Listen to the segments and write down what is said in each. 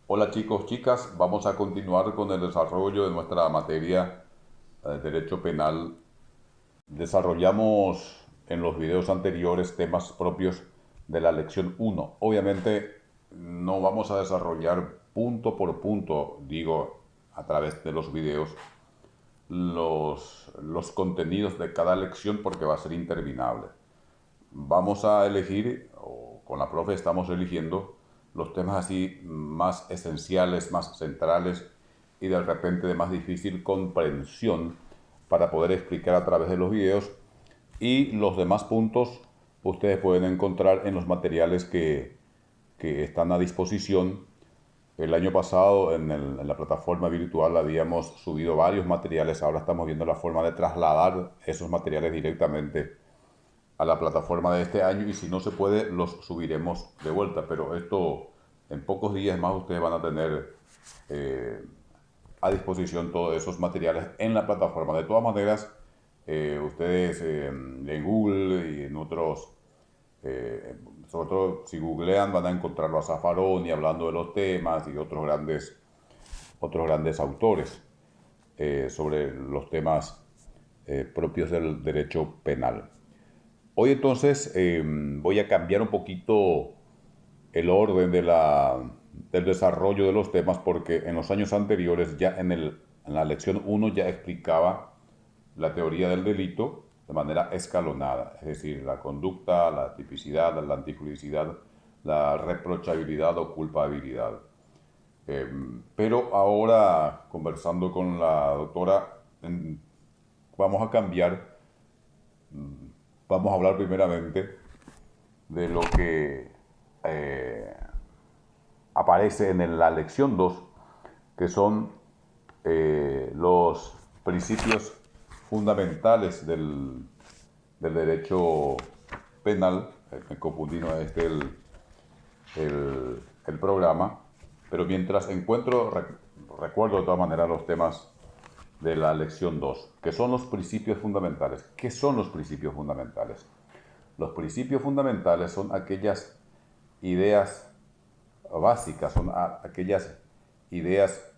Hola chicos, chicas, vamos a continuar con el desarrollo de nuestra materia de Derecho Penal. Desarrollamos en los videos anteriores temas propios de la lección uno. Obviamente no vamos a desarrollar punto por punto, digo, a través de los videos, los contenidos de cada lección porque va a ser interminable. Vamos a elegir, o con la profe estamos eligiendo, los temas así más esenciales, más centrales y de repente de más difícil comprensión para poder explicar a través de los videos. Y los demás puntos ustedes pueden encontrar en los materiales que están a disposición. El año pasado en la plataforma virtual habíamos subido varios materiales, ahora estamos viendo la forma de trasladar esos materiales directamente a la plataforma de este año y si no se puede los subiremos de vuelta, pero esto en pocos días más ustedes van a tener eh, a disposición todos esos materiales en la plataforma. De todas maneras, ustedes en Google y en otros, eh, sobre todo si googlean van a encontrarlo a Zaffaroni hablando de los temas y otros grandes autores sobre los temas propios del derecho penal. Hoy entonces voy a cambiar un poquito el orden del desarrollo de los temas porque en los años anteriores, ya en la lección uno ya explicaba la teoría del delito de manera escalonada, es decir, la conducta, la tipicidad, la antijudicidad, la reprochabilidad o culpabilidad. Pero ahora, conversando con la doctora, vamos a cambiar, vamos a hablar primeramente de lo que eh, aparece en la lección 2, que son los principios fundamentales del derecho penal. Me confundí, no es el programa, pero mientras encuentro, recuerdo de todas maneras los temas de la lección 2, que son los principios fundamentales. ¿Qué son los principios fundamentales? Los principios fundamentales son aquellas ideas básicas, son aquellas ideas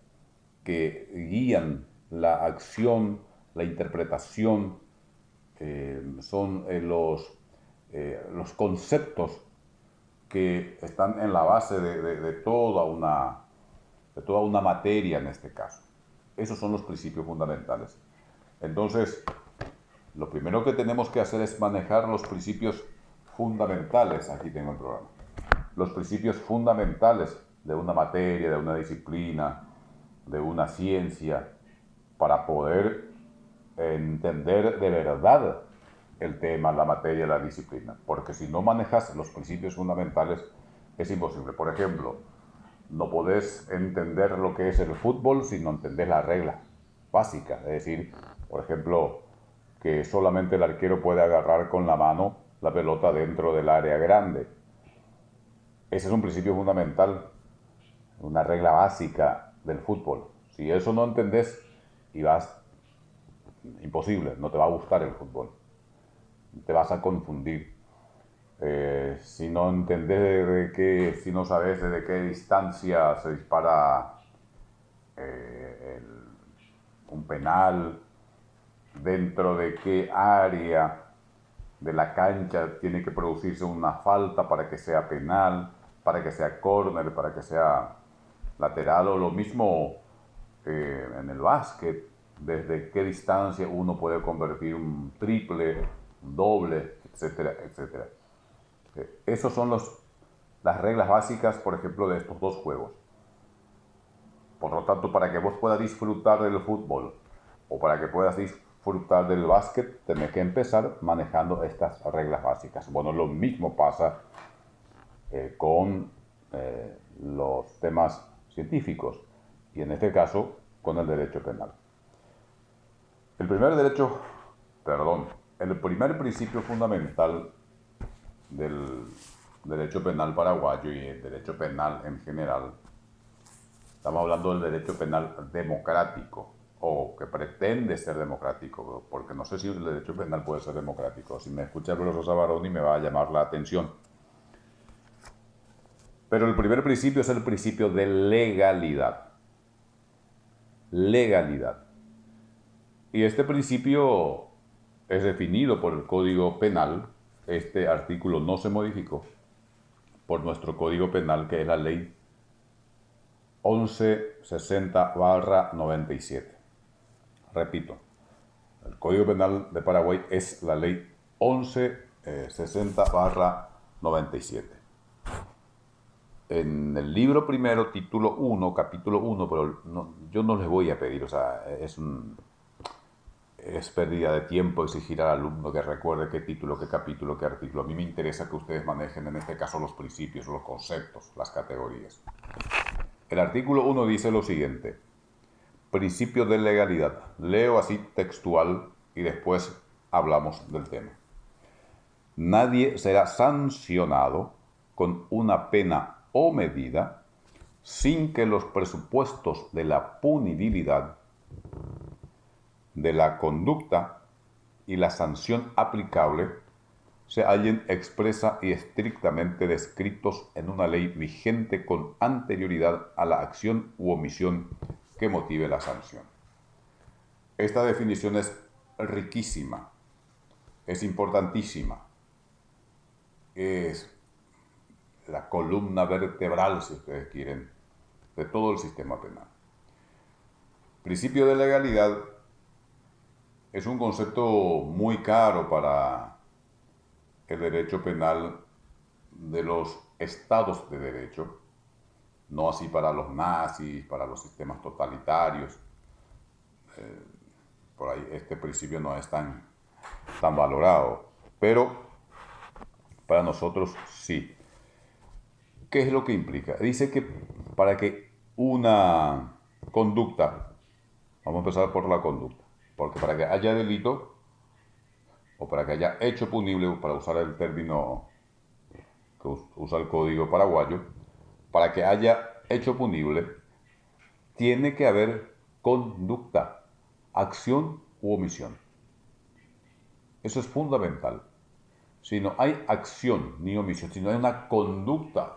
que guían la acción, la interpretación, son los conceptos que están en la base de toda una materia en este caso. Esos son los principios fundamentales. Entonces, lo primero que tenemos que hacer es manejar los principios fundamentales. Aquí tengo el programa. Los principios fundamentales de una materia, de una disciplina, de una ciencia, para poder entender de verdad el tema, la materia, la disciplina. Porque si no manejas los principios fundamentales, es imposible. Por ejemplo, no podés entender lo que es el fútbol si no entendés la regla básica. Es decir, por ejemplo, que solamente el arquero puede agarrar con la mano la pelota dentro del área grande. Ese es un principio fundamental, una regla básica del fútbol. Si eso no entendés y vas, imposible, no te va a gustar el fútbol, te vas a confundir. Si no entendés si no sabes desde qué distancia se dispara un penal, dentro de qué área de la cancha tiene que producirse una falta para que sea penal, para que sea córner, para que sea lateral, o lo mismo en el básquet, desde qué distancia uno puede convertir un triple, un doble, etcétera, etcétera. Esas son las reglas básicas, por ejemplo, de estos dos juegos. Por lo tanto, para que vos puedas disfrutar del fútbol o para que puedas disfrutar del básquet, tenés que empezar manejando estas reglas básicas. Bueno, lo mismo pasa con los temas científicos y en este caso con el derecho penal. El primer derecho, perdón, el primer principio fundamental del derecho penal paraguayo y el derecho penal en general, estamos hablando del derecho penal democrático o que pretende ser democrático, porque no sé si el derecho penal puede ser democrático. Si me escucha el profesor Zaffaroni me va a llamar la atención. Pero el primer principio es el principio de legalidad. Legalidad. Y este principio es definido por el Código Penal. Este artículo no se modificó por nuestro Código Penal, que es la Ley 1160/97. Repito, el Código Penal de Paraguay es la Ley 1160/97. En el libro primero, título 1, capítulo 1, pero yo no les voy a pedir, o sea, es pérdida de tiempo exigir al alumno que recuerde qué título, qué capítulo, qué artículo. A mí me interesa que ustedes manejen en este caso los principios, los conceptos, las categorías. El artículo 1 dice lo siguiente: principio de legalidad. Leo así textual y después hablamos del tema. Nadie será sancionado con una pena o medida sin que los presupuestos de la punibilidad de la conducta y la sanción aplicable se hallen expresa y estrictamente descritos en una ley vigente con anterioridad a la acción u omisión que motive la sanción. Esta definición es riquísima, es importantísima, es la columna vertebral, si ustedes quieren, de todo el sistema penal. Principio de legalidad es un concepto muy caro para el derecho penal de los estados de derecho, no así para los nazis, para los sistemas totalitarios. Por ahí este principio no es tan valorado, pero para nosotros sí. ¿Qué es lo que implica? Dice que para que una conducta, vamos a empezar por la conducta, porque para que haya delito o para que haya hecho punible, para usar el término que usa el Código paraguayo, para que haya hecho punible, tiene que haber conducta, acción u omisión. Eso es fundamental. Si no hay acción ni omisión, si no hay una conducta,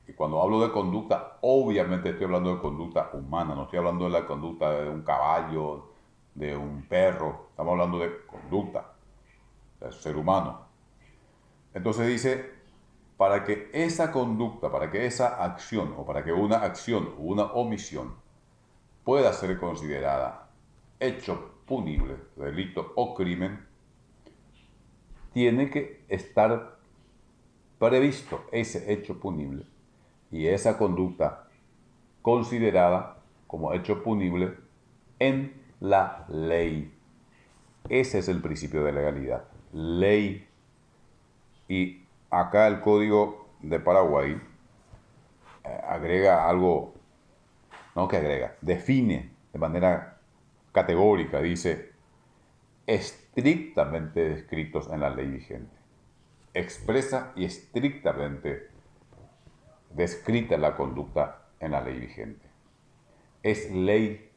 y cuando hablo de conducta, obviamente estoy hablando de conducta humana, no estoy hablando de la conducta de un caballo, de un perro, estamos hablando de conducta, del ser humano. Entonces dice, para que esa conducta, para que esa acción, o para que una acción o una omisión pueda ser considerada hecho punible, delito o crimen, tiene que estar previsto ese hecho punible y esa conducta considerada como hecho punible en la ley. Ese es el principio de legalidad. Ley. Y acá el Código de Paraguay agrega algo, no que agrega, define de manera categórica, dice, estrictamente descritos en la ley vigente. Expresa y estrictamente descrita la conducta en la ley vigente. Es ley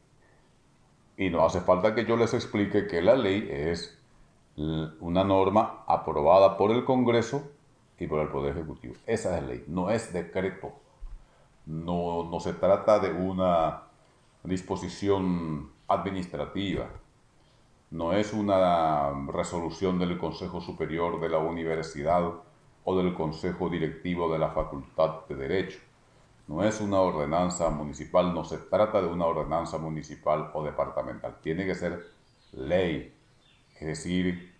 y no hace falta que yo les explique que la ley es una norma aprobada por el Congreso y por el Poder Ejecutivo. Esa es ley, no es decreto. No se trata de una disposición administrativa. No es una resolución del Consejo Superior de la Universidad o del Consejo Directivo de la Facultad de Derecho. No es una ordenanza municipal, no se trata de una ordenanza municipal o departamental. Tiene que ser ley, es decir,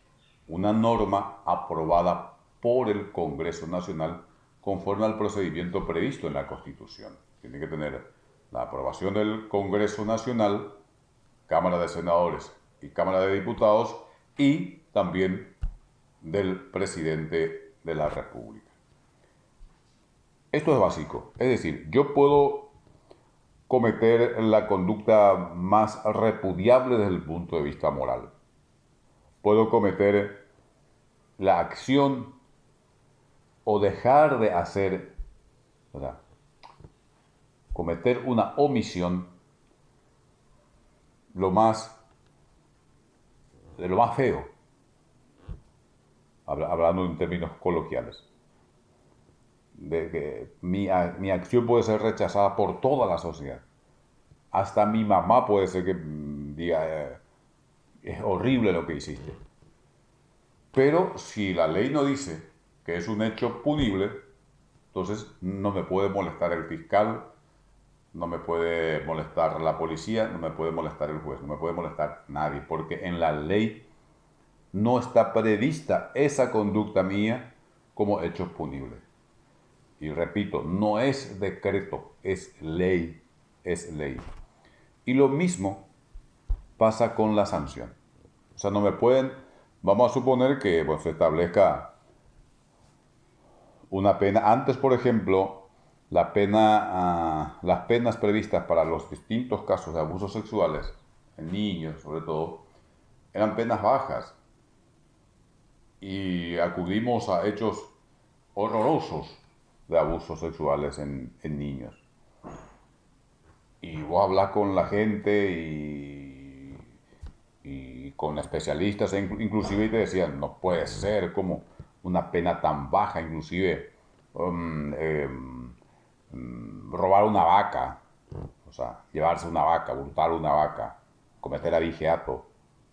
una norma aprobada por el Congreso Nacional conforme al procedimiento previsto en la Constitución. Tiene que tener la aprobación del Congreso Nacional, Cámara de Senadores y Cámara de Diputados, y también del presidente de la República. Esto es básico, es decir, yo puedo cometer la conducta más repudiable desde el punto de vista moral. Puedo cometer la acción o dejar de hacer, o sea, cometer una omisión de lo más feo, hablando en términos coloquiales. de que mi acción puede ser rechazada por toda la sociedad. Hasta mi mamá puede ser que diga, es horrible lo que hiciste. Pero si la ley no dice que es un hecho punible, entonces no me puede molestar el fiscal, no me puede molestar la policía, no me puede molestar el juez, no me puede molestar nadie, porque en la ley no está prevista esa conducta mía como hecho punible. Y repito, no es decreto, es ley, es ley. Y lo mismo pasa con la sanción. O sea, no me pueden, vamos a suponer que pues, se establezca una pena. Antes, por ejemplo, las penas previstas para los distintos casos de abusos sexuales, en niños sobre todo, eran penas bajas. Y acudimos a hechos horrorosos de abusos sexuales en niños. Y vos hablas con la gente y con especialistas inclusive y te decían, no puede ser como una pena tan baja, inclusive robar una vaca, o sea, llevarse una vaca, hurtar una vaca, cometer abigeato,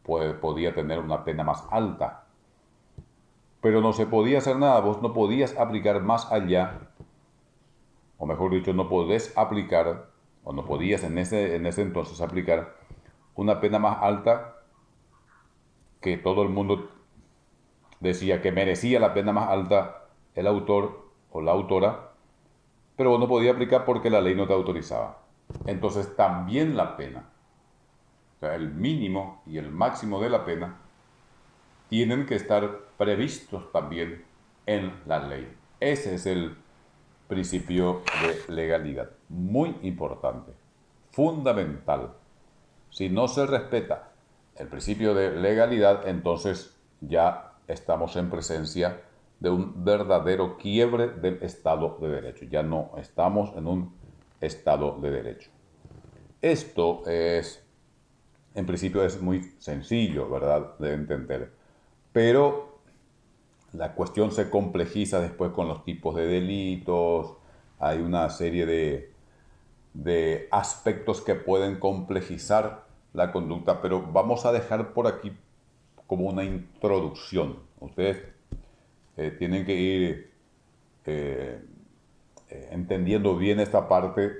podía tener una pena más alta. Pero no se podía hacer nada, vos no podías aplicar más allá, o mejor dicho, no podés aplicar, o no podías en ese entonces aplicar una pena más alta que todo el mundo decía que merecía la pena más alta el autor o la autora, pero vos no podías aplicar porque la ley no te autorizaba. Entonces también la pena, o sea, el mínimo y el máximo de la pena, tienen que estar previstos también en la ley. Ese es el principio de legalidad. Muy importante, fundamental. Si no se respeta el principio de legalidad, entonces ya estamos en presencia de un verdadero quiebre del Estado de Derecho. Ya no estamos en un Estado de Derecho. Esto es, en principio, es muy sencillo, ¿verdad?, de entender. Pero la cuestión se complejiza después con los tipos de delitos. Hay una serie de aspectos que pueden complejizar la conducta, pero vamos a dejar por aquí como una introducción. Ustedes tienen que ir entendiendo bien esta parte,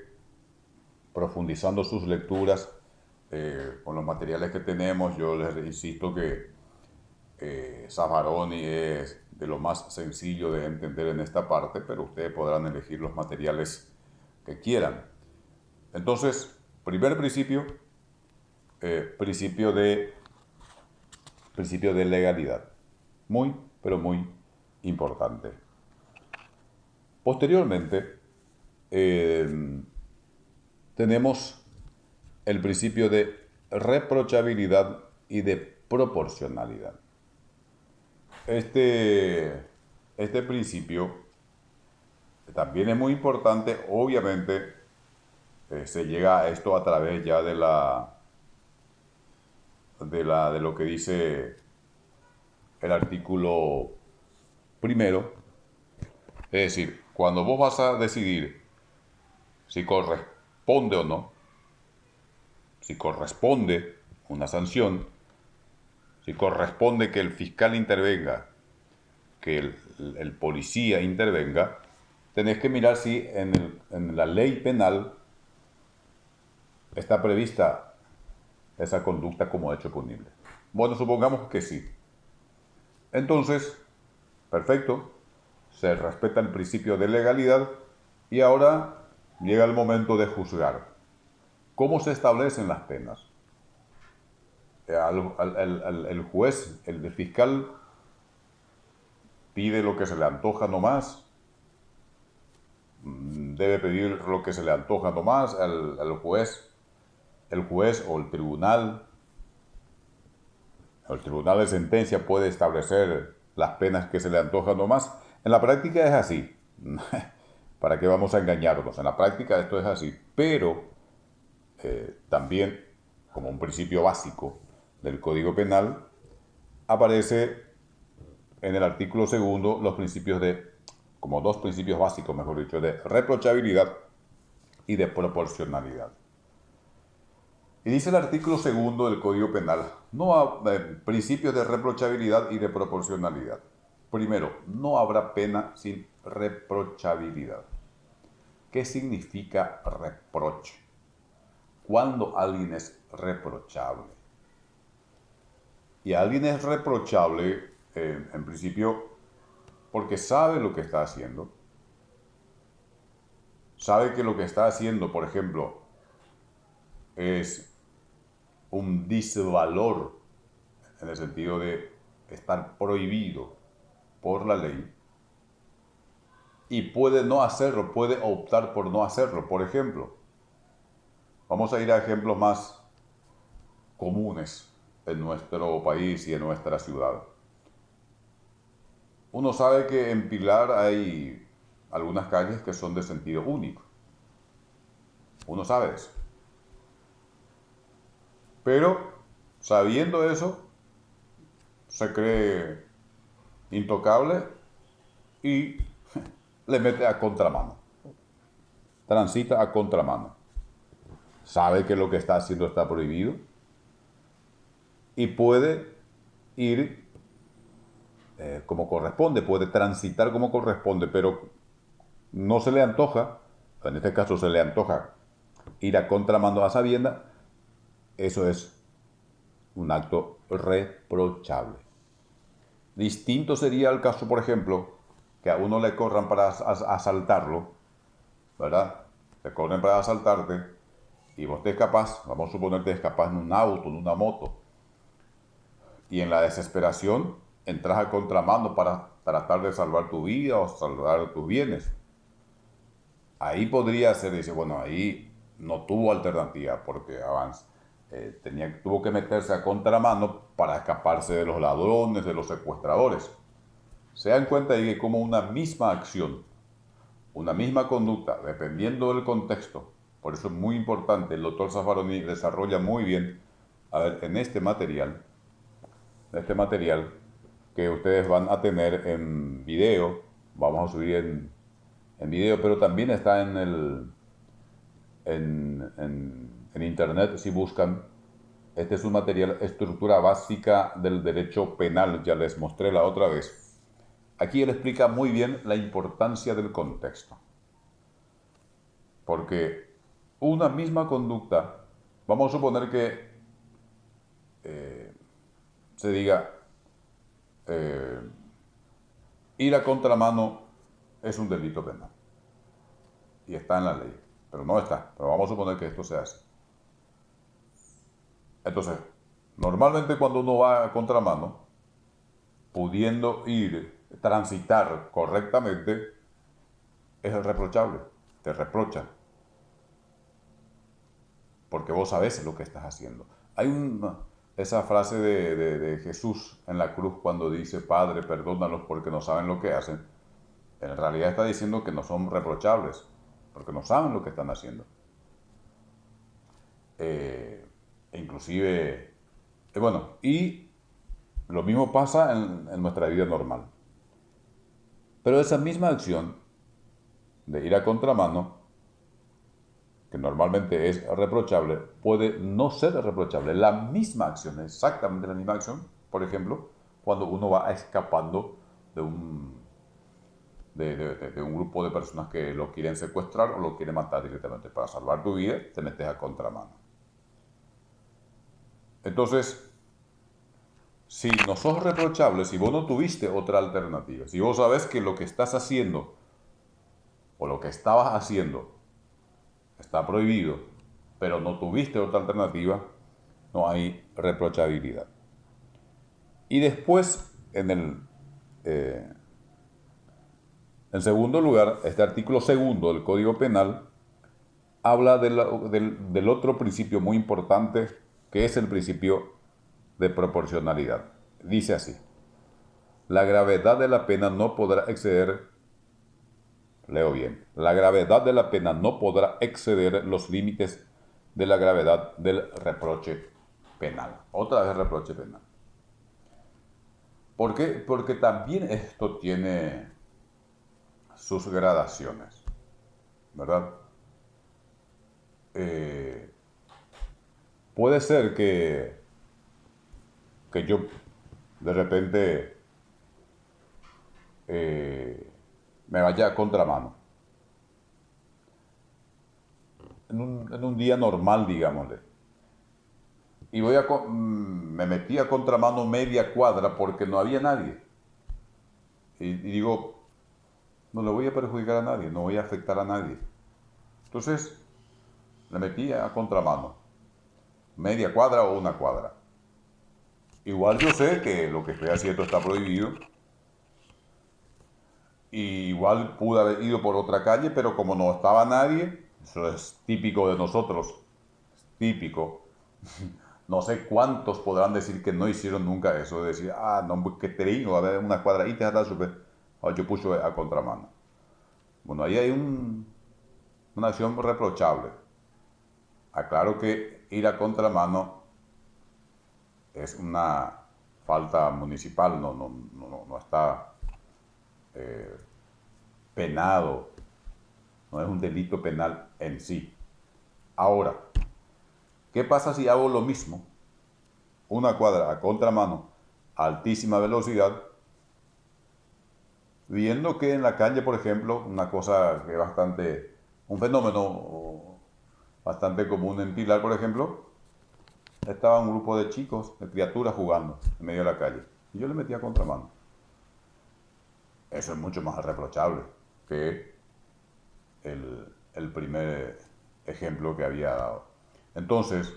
profundizando sus lecturas con los materiales que tenemos. Yo les insisto que Zaffaroni es de lo más sencillo de entender en esta parte, pero ustedes podrán elegir los materiales que quieran. Entonces, primer principio, principio de legalidad. Muy, pero muy importante. Posteriormente, tenemos el principio de reprochabilidad y de proporcionalidad. Este principio también es muy importante. Obviamente, se llega a esto a través ya de lo que dice el artículo primero. Es decir, cuando vos vas a decidir si corresponde o no, si corresponde una sanción, si corresponde que el fiscal intervenga, que el policía intervenga, tenés que mirar si en la ley penal está prevista esa conducta como hecho punible. Bueno, supongamos que sí. Entonces, perfecto, se respeta el principio de legalidad y ahora llega el momento de juzgar. ¿Cómo se establecen las penas? El juez, el fiscal, pide lo que se le antoja nomás, debe pedir lo que se le antoja nomás al juez, el juez o el tribunal de sentencia puede establecer las penas que se le antojan nomás. En la práctica es así. ¿Para qué vamos a engañarnos? En la práctica esto es así, pero también, como un principio básico del Código Penal, aparece en el artículo segundo los principios de como dos principios básicos, mejor dicho, de reprochabilidad y de proporcionalidad. Y dice el artículo 2 del Código Penal, principios de reprochabilidad y de proporcionalidad. Primero, no habrá pena sin reprochabilidad. ¿Qué significa reproche? ¿Cuándo alguien es reprochable? Y alguien es reprochable, en principio, porque sabe lo que está haciendo. Sabe que lo que está haciendo, por ejemplo, es un disvalor en el sentido de estar prohibido por la ley y puede no hacerlo, puede optar por no hacerlo. Por ejemplo, vamos a ir a ejemplos más comunes en nuestro país y en nuestra ciudad. Uno sabe que en Pilar hay algunas calles que son de sentido único. Uno sabe eso. Pero sabiendo eso, se cree intocable y le mete a contramano. Transita a contramano. Sabe que lo que está haciendo está prohibido y puede ir como corresponde, puede transitar como corresponde, pero no se le antoja, en este caso se le antoja ir a contramano a sabienda, eso es un acto reprochable. Distinto sería el caso, por ejemplo, que a uno le corran para asaltarlo, ¿verdad? Te corren para asaltarte y vos te escapás, vamos a suponer que te escapás en un auto, en una moto, y en la desesperación entras a contramano para tratar de salvar tu vida o salvar tus bienes. Ahí podría ser, dice, bueno, ahí no tuvo alternativa porque tuvo que meterse a contramano para escaparse de los ladrones, de los secuestradores. Se dan cuenta de que como una misma acción, una misma conducta, dependiendo del contexto, por eso es muy importante, el doctor Zaffaroni desarrolla muy bien, a ver, en este material que ustedes van a tener en video, vamos a subir en video, pero también está en internet si buscan. Este es un material, estructura básica del derecho penal, ya les mostré la otra vez. Aquí él explica muy bien la importancia del contexto. Porque una misma conducta, vamos a suponer que se diga, ir a contramano es un delito penal. Y está en la ley. Pero no está. Pero vamos a suponer que esto se hace. Entonces, normalmente cuando uno va a contramano, pudiendo transitar correctamente, es reprochable. Te reprocha. Porque vos sabés lo que estás haciendo. Hay esa frase de Jesús en la cruz cuando dice, Padre, perdónalos porque no saben lo que hacen. En realidad está diciendo que no son reprochables, porque no saben lo que están haciendo. Inclusive, bueno, y lo mismo pasa en nuestra vida normal. Pero esa misma acción de ir a contramano, que normalmente es reprochable, puede no ser reprochable. La misma acción, exactamente la misma acción, por ejemplo, cuando uno va escapando de un grupo de personas que lo quieren secuestrar o lo quieren matar directamente. Para salvar tu vida, te metes a contramano. Entonces, si no sos reprochable, si vos no tuviste otra alternativa, si vos sabes que lo que estás haciendo o lo que estabas haciendo está prohibido, pero no tuviste otra alternativa, no hay reprochabilidad. Y después, en segundo lugar, este artículo 2 del Código Penal habla del otro principio muy importante, que es el principio de proporcionalidad. Dice así: la gravedad de la pena no podrá exceder, leo bien, la gravedad de la pena no podrá exceder los límites de la gravedad del reproche penal. Otra vez reproche penal. ¿Por qué? Porque también esto tiene sus gradaciones, ¿verdad? Puede ser que yo de repente me vaya a contramano. En un día normal, digámosle. Y me metí a contramano media cuadra porque no había nadie. Y digo, no le voy a perjudicar a nadie, no voy a afectar a nadie. Entonces, le metí a contramano, media cuadra o una cuadra. Igual yo sé que lo que estoy haciendo está prohibido. Y igual pude haber ido por otra calle, pero como no estaba nadie, eso es típico de nosotros, típico. No sé cuántos podrán decir que no hicieron nunca eso, de decir, no, que tengo, a ver, una cuadradita, está súper. Yo puse a contramano. Bueno, ahí hay una acción reprochable. Aclaro que ir a contramano es una falta municipal, no está penado, no es un delito penal en sí. Ahora, ¿qué pasa si hago lo mismo? Una cuadra a contramano, a altísima velocidad, viendo que en la calle, por ejemplo, una cosa que es un fenómeno bastante común en Pilar, por ejemplo, estaba un grupo de chicos, de criaturas jugando en medio de la calle. Y yo le metía a contramano. Eso es mucho más reprochable que el primer ejemplo que había dado. Entonces,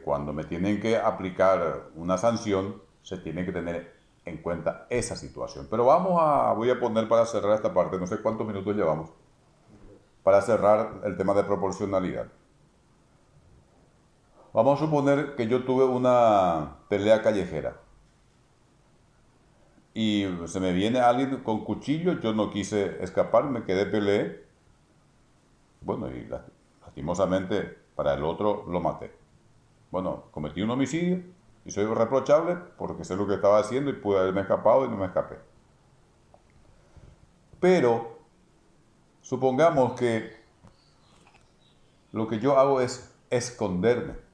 cuando me tienen que aplicar una sanción, se tiene que tener en cuenta esa situación. Pero voy a poner para cerrar esta parte, no sé cuántos minutos llevamos, para cerrar el tema de proporcionalidad. Vamos a suponer que yo tuve una pelea callejera y se me viene alguien con cuchillo, yo no quise escapar, me quedé peleé, bueno, y lastimosamente para el otro lo maté. Bueno, cometí un homicidio y soy reprochable porque sé lo que estaba haciendo y pude haberme escapado y no me escapé. Pero supongamos que lo que yo hago es esconderme.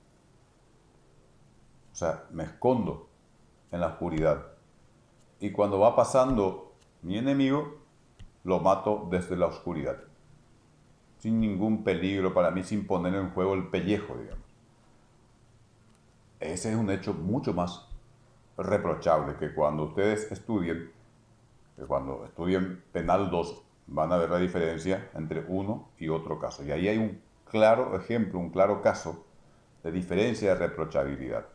O sea, me escondo en la oscuridad. Y cuando va pasando mi enemigo, lo mato desde la oscuridad. Sin ningún peligro para mí, sin poner en juego el pellejo, digamos. Ese es un hecho mucho más reprochable que cuando ustedes estudien, que cuando estudien Penal 2, van a ver la diferencia entre uno y otro caso. Y ahí hay un claro ejemplo, un claro caso de diferencia de reprochabilidad.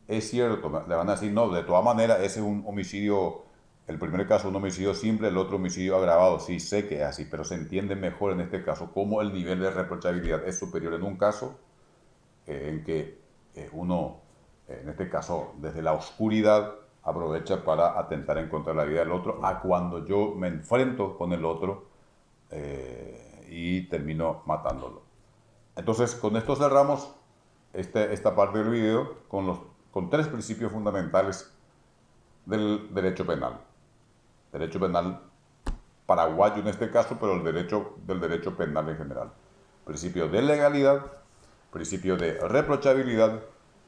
Es cierto, le van a decir, no, de todas maneras, ese es un homicidio, el primer caso un homicidio simple, el otro homicidio agravado. Sí, sé que es así, pero se entiende mejor en este caso cómo el nivel de reprochabilidad es superior en un caso en que uno, en este caso, desde la oscuridad, aprovecha para atentar en contra de la vida del otro, a cuando yo me enfrento con el otro y termino matándolo. Entonces, con esto cerramos esta parte del video con tres principios fundamentales del derecho penal. Derecho penal paraguayo en este caso, pero del derecho penal en general. Principio de legalidad, principio de reprochabilidad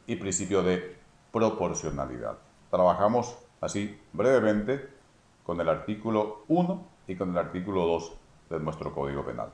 y principio de proporcionalidad. Trabajamos así brevemente con el artículo 1 y con el artículo 2 de nuestro Código Penal.